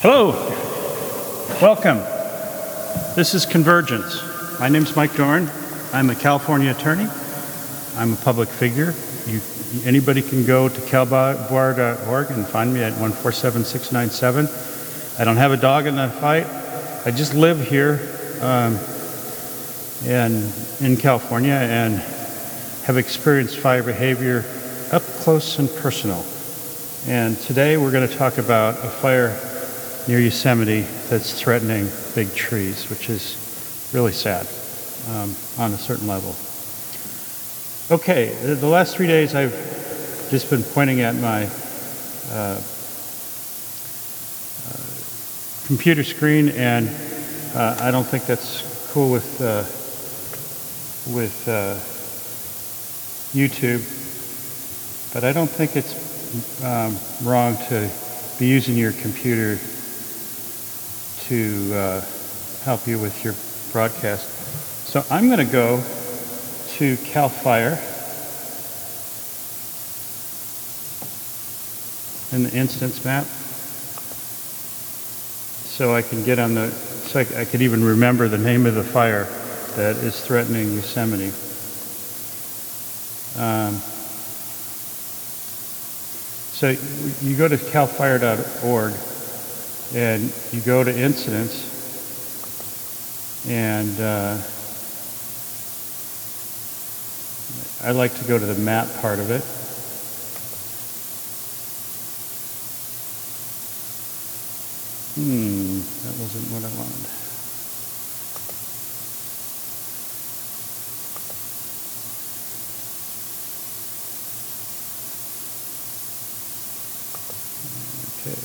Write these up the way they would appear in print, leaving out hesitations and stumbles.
Hello, welcome. This is Convergence. My name's Mike Doran. I'm a California attorney. I'm a public figure. Anybody can go to calbar.org and find me at 147-697. I don't have a dog in the fight. I just live here and in California and have experienced fire behavior up close and personal. And today we're going to talk about a fire near Yosemite that's threatening big trees, which is really sad on a certain level. Okay, the last 3 days I've just been pointing at my computer screen, and I don't think that's cool with YouTube, but I don't think it's wrong to be using your computer to help you with your broadcast. So I'm going to go to CAL FIRE in the instance map, so I can get on so I could even remember the name of the fire that is threatening Yosemite. So you go to calfire.org and you go to incidents, and I like to go to the map part of it. That wasn't what I wanted. Okay.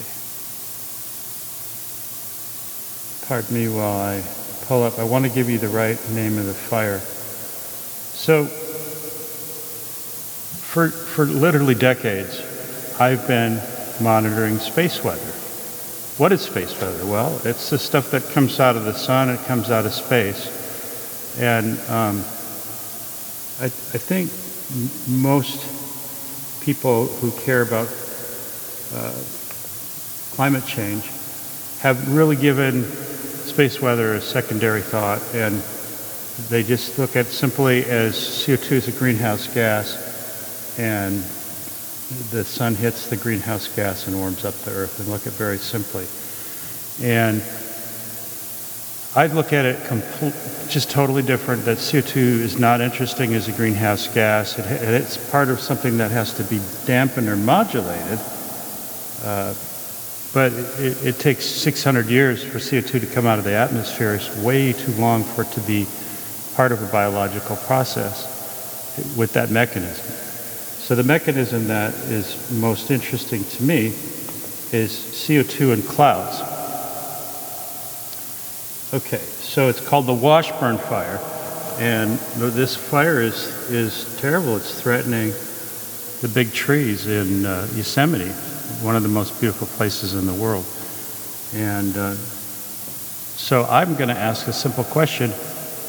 Pardon me while I pull up. I want to give you the right name of the fire. So, for literally decades, I've been monitoring space weather. What is space weather? Well, it's the stuff that comes out of the sun, it comes out of space. And I think most people who care about climate change have really given space weather a secondary thought, and they just look at it simply as CO2 is a greenhouse gas, and the sun hits the greenhouse gas and warms up the earth, and look at it very simply. And I look at it just totally different, that CO2 is not interesting as a greenhouse gas. It's part of something that has to be dampened or modulated. But it takes 600 years for CO2 to come out of the atmosphere. It's way too long for it to be part of a biological process with that mechanism. So the mechanism that is most interesting to me is CO2 in clouds. Okay, so it's called the Washburn fire, and this fire is terrible. It's threatening the big trees in Yosemite, one of the most beautiful places in the world. And so I'm going to ask a simple question.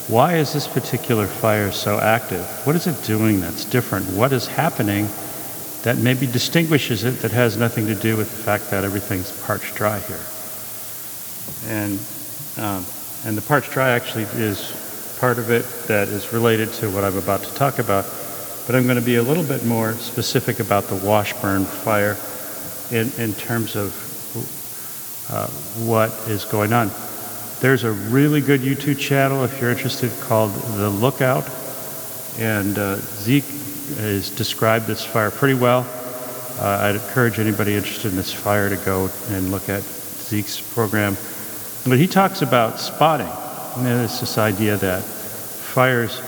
Why is this particular fire so active? What is it doing that's different? What is happening that maybe distinguishes it, that has nothing to do with the fact that everything's parched dry here? And the parched dry actually is part of it that is related to what I'm about to talk about. But I'm going to be a little bit more specific about the Washburn fire in terms of what is going on. There's a really good YouTube channel, if you're interested, called The Lookout, and Zeke has described this fire pretty well. I'd encourage anybody interested in this fire to go and look at Zeke's program. But he talks about spotting. And there's this idea that fires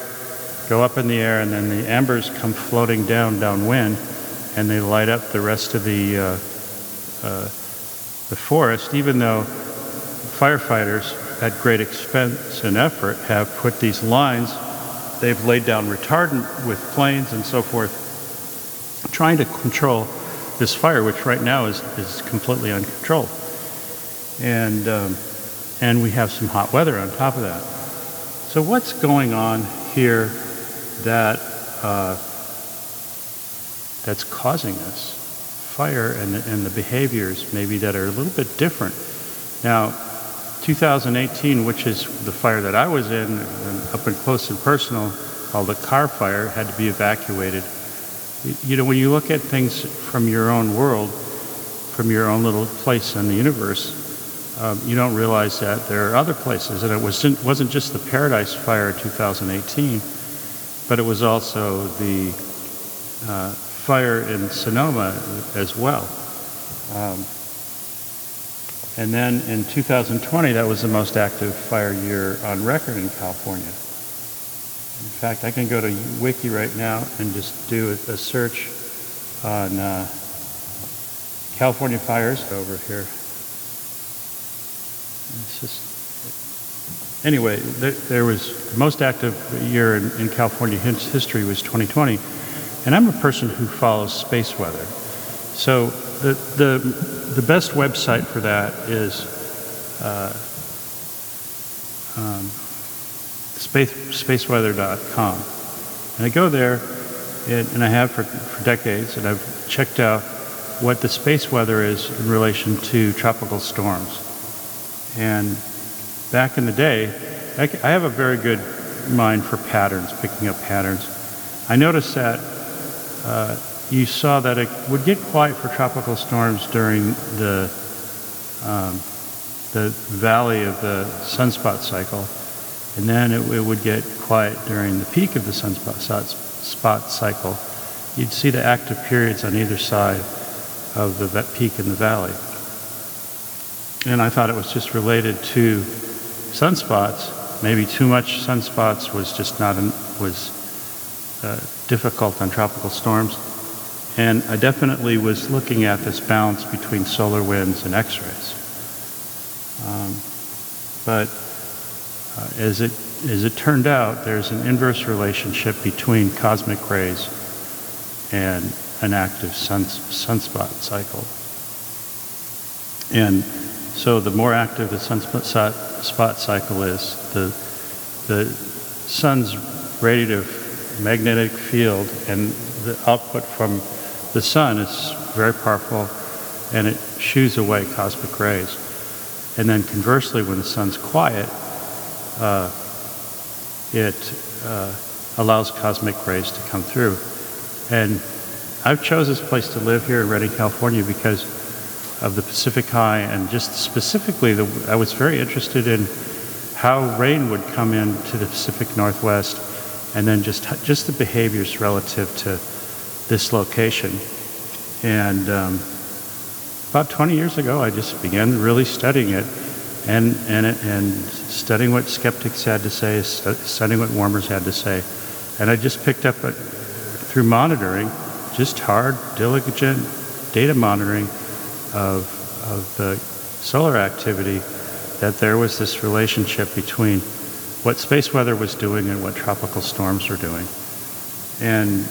go up in the air and then the embers come floating downwind, and they light up the rest of the forest, even though firefighters at great expense and effort have put these lines. They've laid down retardant with planes and so forth, trying to control this fire, which right now is completely uncontrolled. And we have some hot weather on top of that. So what's going on here that's causing this fire, and the behaviors maybe that are a little bit different Now, 2018, which is the fire that I was in, up and close and personal, called the car fire, had to be evacuated. You know, when you look at things from your own world, from your own little place in the universe, you don't realize that there are other places. And it wasn't just the Paradise Fire in 2018, but it was also the fire in Sonoma as well. And then in 2020, that was the most active fire year on record in California. In fact, I can go to Wiki right now and just do a search on California fires over here. It's just, anyway, there was the most active year in California history was 2020, and I'm a person who follows space weather. So the best website for that is spaceweather.com. And I go there, and I have for decades, and I've checked out what the space weather is in relation to tropical storms. And back in the day, I have a very good mind for patterns, picking up patterns. I noticed that you saw that it would get quiet for tropical storms during the valley of the sunspot cycle, and then it would get quiet during the peak of the sunspot cycle. You'd see the active periods on either side of the peak in the valley. And I thought it was just related to sunspots. Maybe too much sunspots was just difficult on tropical storms. And I definitely was looking at this balance between solar winds and X-rays. But as it turned out, there's an inverse relationship between cosmic rays and an active sunspot cycle. And so the more active the sunspot cycle is, the sun's radiative magnetic field and the output from the sun is very powerful, and it shoos away cosmic rays. And then conversely, when the sun's quiet, it allows cosmic rays to come through. And I've chose this place to live here in Redding, California, because of the Pacific High, and just specifically, I was very interested in how rain would come into the Pacific Northwest, and then just the behaviors relative to this location. And about 20 years ago, I just began really studying it, and studying what skeptics had to say, studying what warmers had to say. And I just picked up through monitoring, just hard, diligent data monitoring of the solar activity, that there was this relationship between what space weather was doing and what tropical storms were doing. And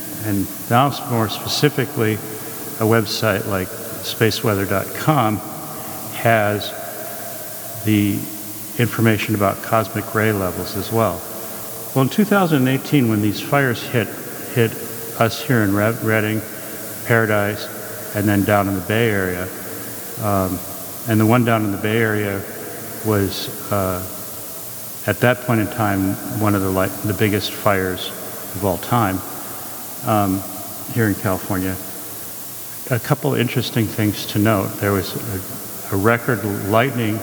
now more specifically, a website like spaceweather.com has the information about cosmic ray levels as well. Well, in 2018, when these fires hit us here in Redding, Paradise, and then down in the Bay Area, and the one down in the Bay Area was, at that point in time, one of the biggest fires of all time here in California. A couple interesting things to note. There was a record lightning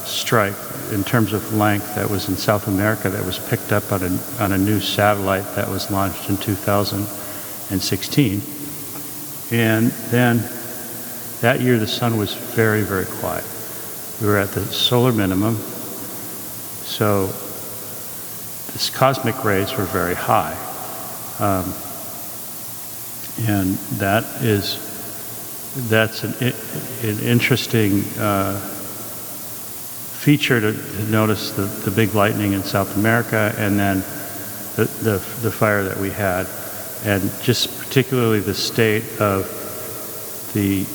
strike in terms of length that was in South America that was picked up on a new satellite that was launched in 2016. And then that year the sun was very, very quiet. We were at the solar minimum, so these cosmic rays were very high. And that's an interesting feature to notice, the big lightning in South America, and then the fire that we had, and just particularly the state of the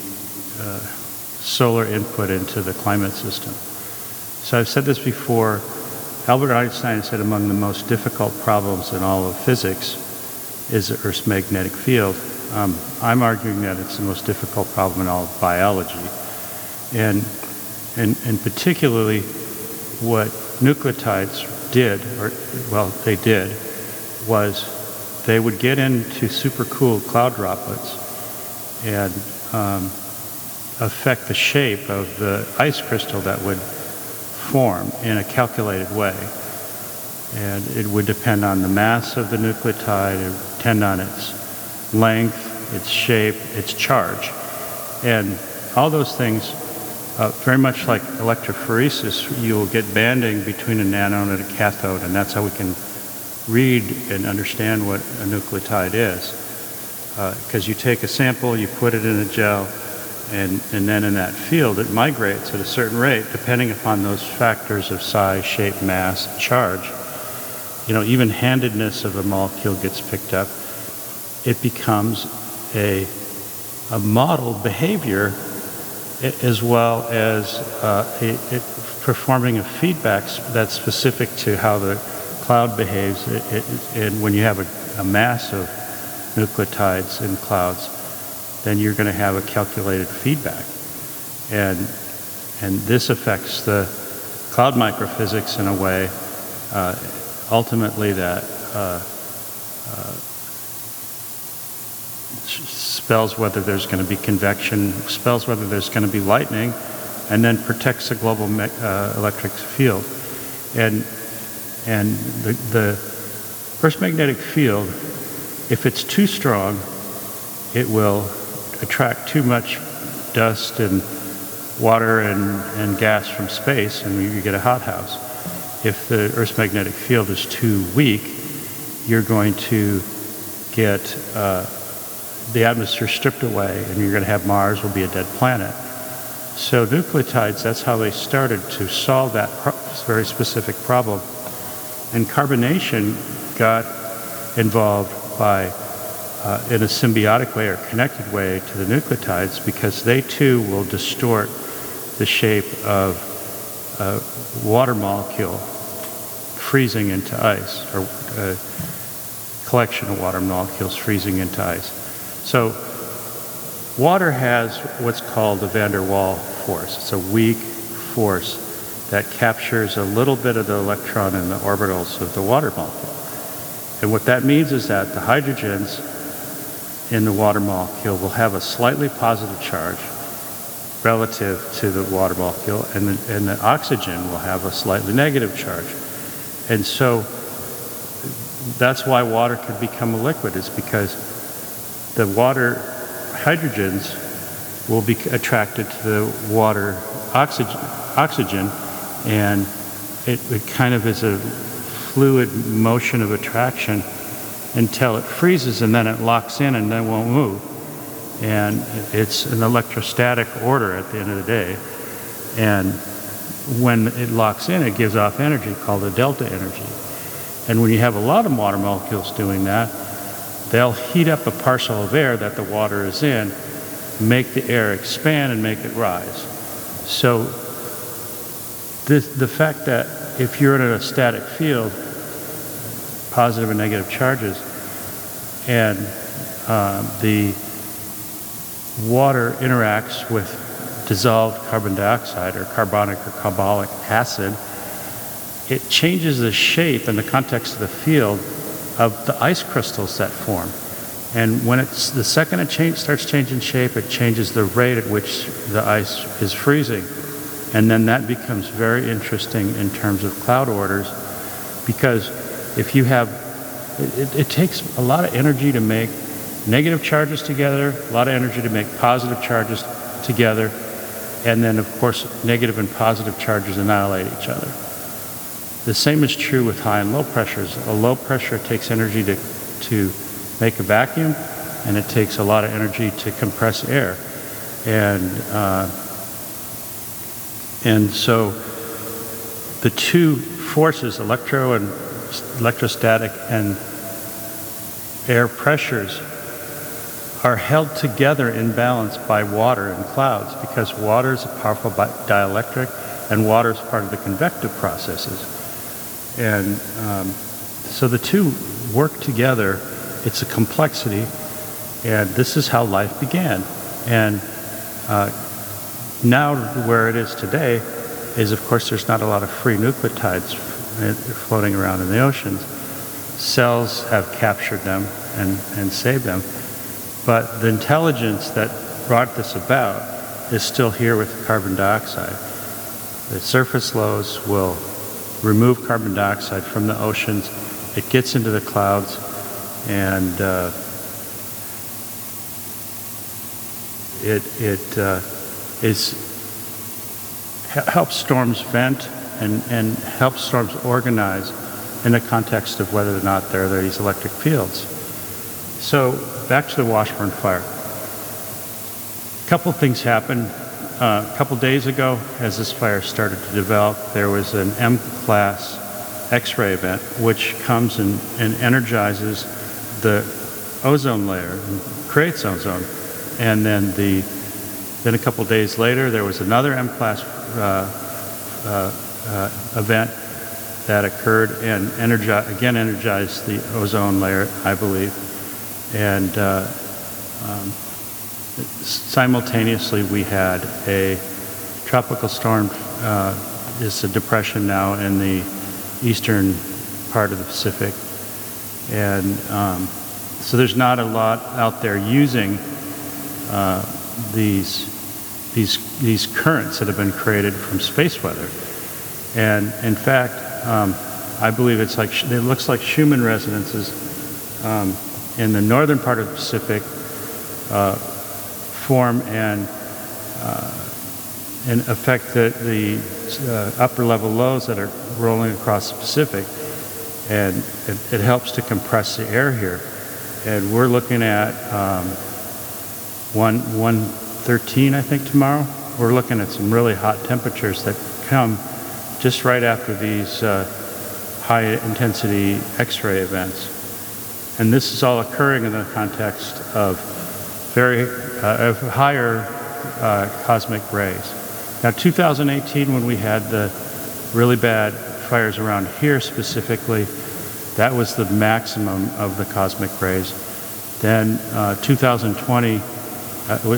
solar input into the climate system. So I've said this before. Albert Einstein said among the most difficult problems in all of physics is the Earth's magnetic field. I'm arguing that it's the most difficult problem in all of biology. And and particularly what nucleotides did, they did, was they would get into supercooled cloud droplets and affect the shape of the ice crystal that would form in a calculated way. And it would depend on the mass of the nucleotide, it would depend on its length, its shape, its charge. And all those things, very much like electrophoresis, you'll get banding between an anode and a cathode, and that's how we can read and understand what a nucleotide is. Because you take a sample, you put it in a gel, and then in that field it migrates at a certain rate depending upon those factors of size, shape, mass, charge. Even handedness of a molecule gets picked up. It becomes a model behavior as well as performing a feedback that's specific to how the cloud behaves. And when you have a mass of nucleotides in clouds, then you're going to have a calculated feedback. And this affects the cloud microphysics in a way, ultimately, that spells whether there's going to be convection, spells whether there's going to be lightning, and then protects the global electric field. And the Earth's magnetic field, if it's too strong, it will attract too much dust and water and gas from space, and you get a hothouse. If the Earth's magnetic field is too weak, you're going to get the atmosphere stripped away, and you're going to have Mars will be a dead planet. So nucleotides, that's how they started to solve that very specific problem. And carbonation got involved by, in a symbiotic way or connected way to the nucleotides, because they too will distort the shape of a water molecule freezing into ice, or a collection of water molecules freezing into ice. So water has what's called the van der Waals force. It's a weak force that captures a little bit of the electron in the orbitals of the water molecule. And what that means is that the hydrogens in the water molecule will have a slightly positive charge relative to the water molecule, and the oxygen will have a slightly negative charge. And so that's why water can become a liquid, is because the water hydrogens will be attracted to the water oxygen, and it kind of is a fluid motion of attraction until it freezes, and then it locks in and then won't move. And it's an electrostatic order at the end of the day. And when it locks in, it gives off energy called a delta energy. And when you have a lot of water molecules doing that, they'll heat up a parcel of air that the water is in, make the air expand and make it rise. So the fact that if you're in a static field, positive and negative charges, and the water interacts with dissolved carbon dioxide or carbonic or carbolic acid, it changes the shape and the context of the field of the ice crystals that form. And when the second it starts changing shape, it changes the rate at which the ice is freezing. And then that becomes very interesting in terms of cloud orders, because if you have, it takes a lot of energy to make negative charges together, a lot of energy to make positive charges together, and then of course negative and positive charges annihilate each other. The same is true with high and low pressures. A low pressure takes energy to make a vacuum, and it takes a lot of energy to compress air. And so the two forces, electrostatic and air pressures, are held together in balance by water and clouds, because water is a powerful dielectric, and water is part of the convective processes. And so the two work together. It's a complexity, and this is how life began. And Now, where it is today is, of course, there's not a lot of free nucleotides floating around in the oceans. Cells have captured them and saved them. But the intelligence that brought this about is still here with carbon dioxide. The surface lows will remove carbon dioxide from the oceans. It gets into the clouds, and helps storms vent and helps storms organize in the context of whether or not there are these electric fields. So back to the Washburn fire. A couple things happened. A couple days ago, as this fire started to develop, there was an M-class X-ray event, which comes and energizes the ozone layer and creates ozone. And then a couple days later, there was another M-class event that occurred and energized the ozone layer, I believe. And simultaneously, we had a tropical storm. It's a depression now in the eastern part of the Pacific. And so there's not a lot out there using these currents that have been created from space weather. And in fact, I believe it looks like Schumann resonances in the northern part of the Pacific form and affect the upper level lows that are rolling across the Pacific. And it helps to compress the air here. And we're looking at 113, I think, tomorrow. We're looking at some really hot temperatures that come just right after these high-intensity X-ray events. And this is all occurring in the context of of higher cosmic rays. Now, 2018, when we had the really bad fires around here specifically, that was the maximum of the cosmic rays. Then 2020,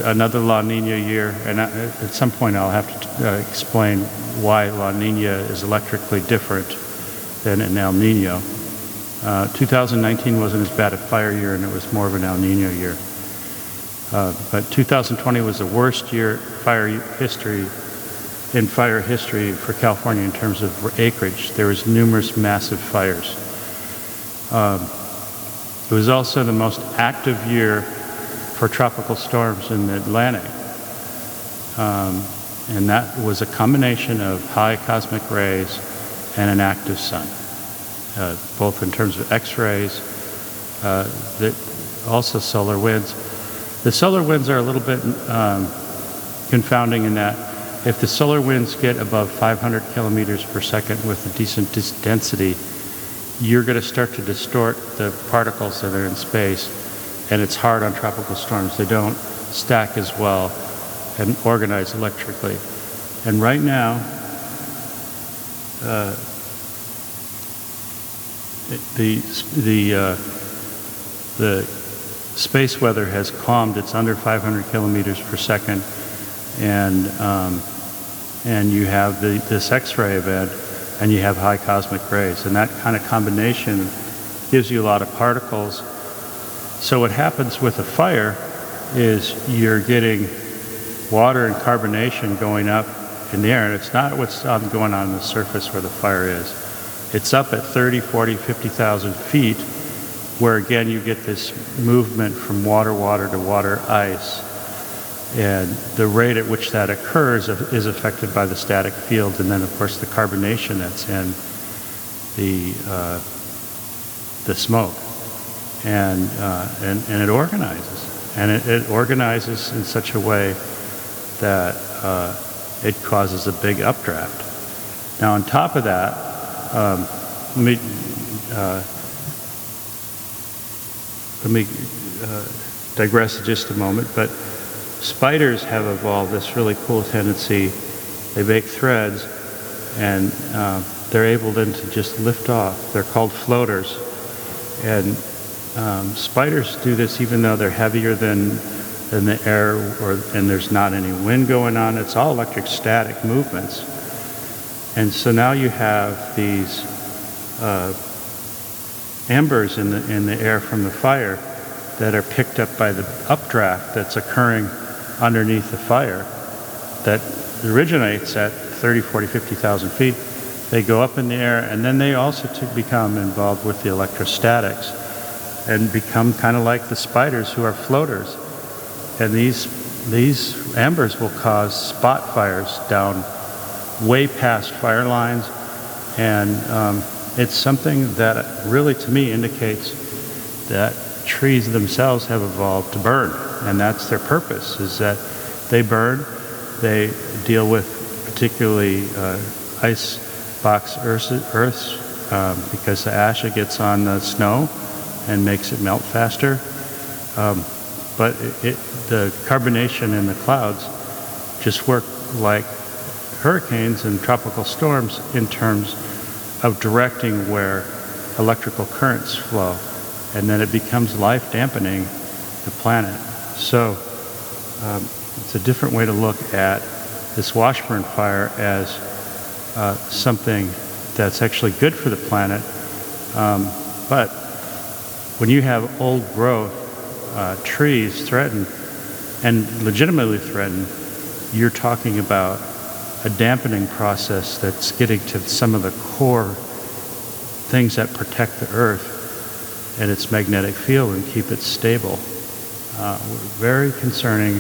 another La Nina year, and at some point I'll have to explain why La Nina is electrically different than an El Nino. 2019 wasn't as bad a fire year, and it was more of an El Nino year. But 2020 was the worst year in fire history for California in terms of acreage. There was numerous massive fires. It was also the most active year for tropical storms in the Atlantic. And that was a combination of high cosmic rays and an active sun, both in terms of X-rays, also solar winds. The solar winds are a little bit confounding in that if the solar winds get above 500 kilometers per second with a decent density, you're going to start to distort the particles that are in space, and it's hard on tropical storms. They don't stack as well and organize electrically. And right now, the space weather has calmed. It's under 500 kilometers per second, and you have this X-ray event, and you have high cosmic rays, and that kind of combination gives you a lot of particles. So what happens with a fire is you're getting water and carbonation going up in the air, and it's not what's going on the surface where the fire is. It's up at 30, 40, 50,000 feet, where again you get this movement from water to water ice. And the rate at which that occurs is affected by the static field, and then of course the carbonation that's in the smoke. And it organizes. And it organizes in such a way that it causes a big updraft. Now on top of that, let me digress just a moment, but spiders have evolved this really cool tendency. They make threads, and they're able then to just lift off. They're called floaters. And spiders do this even though they're heavier than in the air, and there's not any wind going on. It's all electrostatic movements. And so now you have these embers in the air from the fire that are picked up by the updraft that's occurring underneath the fire that originates at 30, 40, 50,000 feet. They go up in the air, and then they also become involved with the electrostatics and become kind of like the spiders who are floaters. And these embers will cause spot fires down way past fire lines, and it's something that really, to me, indicates that trees themselves have evolved to burn, and that's their purpose, is that they burn. They deal with particularly ice box earths because the ash gets on the snow and makes it melt faster. But the carbonation in the clouds just work like hurricanes and tropical storms in terms of directing where electrical currents flow, and then it becomes life dampening the planet. So it's a different way to look at this Washburn fire as something that's actually good for the planet. But when you have old growth trees threatened, and legitimately threatened, you're talking about a dampening process that's getting to some of the core things that protect the Earth and its magnetic field and keep it stable. Very concerning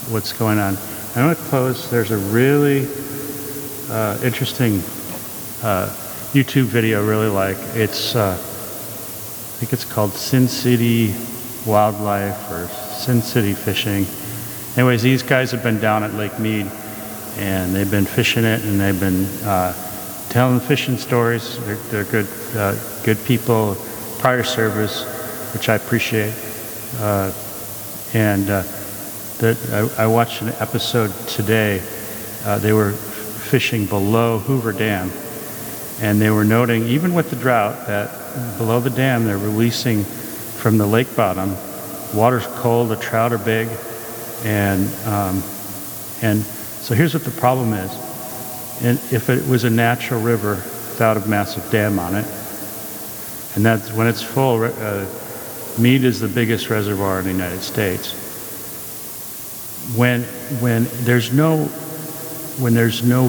what's going on. I'm going to close. There's a really interesting YouTube video I really like. It's I think it's called Sin City Wildlife or Sin City Fishing. Anyways, these guys have been down at Lake Mead, and they've been fishing it, and they've been telling the fishing stories. They're good people, prior service, which I appreciate. I watched an episode today. They were fishing below Hoover Dam, and they were noting, even with the drought, that below the dam they're releasing from the lake bottom. Water's cold, the trout are big, and so here's what the problem is. And if it was a natural river without a massive dam on it, and that's when it's full, Mead is the biggest reservoir in the United States. When there's no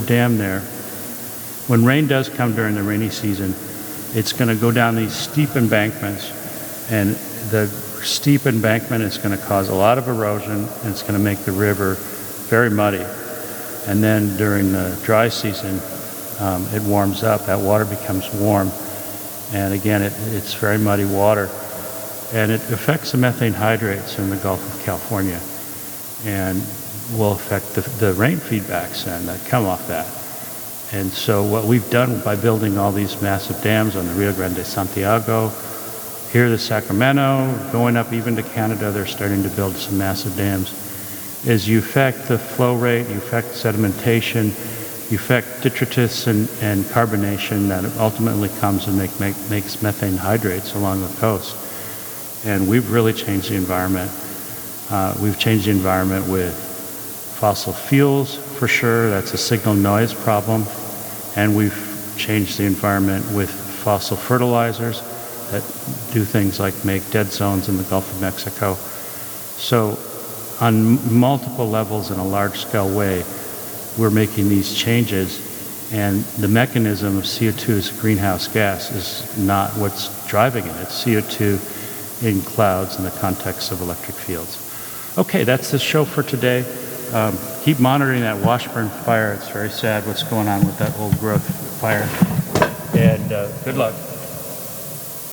dam there, when rain does come during the rainy season, it's going to go down these steep embankments, and the steep embankment is going to cause a lot of erosion, and it's going to make the river very muddy. And then during the dry season, it warms up. That water becomes warm, and again, it's very muddy water, and it affects the methane hydrates in the Gulf of California, and will affect the rain feedbacks and that come off that. And so what we've done by building all these massive dams on the Rio Grande de Santiago, here to Sacramento, going up even to Canada, they're starting to build some massive dams, is you affect the flow rate, you affect sedimentation, you affect detritus and carbonation that ultimately comes and makes methane hydrates along the coast. And we've really changed the environment. We've changed the environment with fossil fuels, for sure. That's a signal noise problem. And we've changed the environment with fossil fertilizers that do things like make dead zones in the Gulf of Mexico. So on multiple levels in a large-scale way, we're making these changes, and the mechanism of CO2 as a greenhouse gas is not what's driving it. It's CO2 in clouds in the context of electric fields. Okay, that's the show for today. Keep monitoring that Washburn fire. It's very sad what's going on with that old growth fire. And good luck.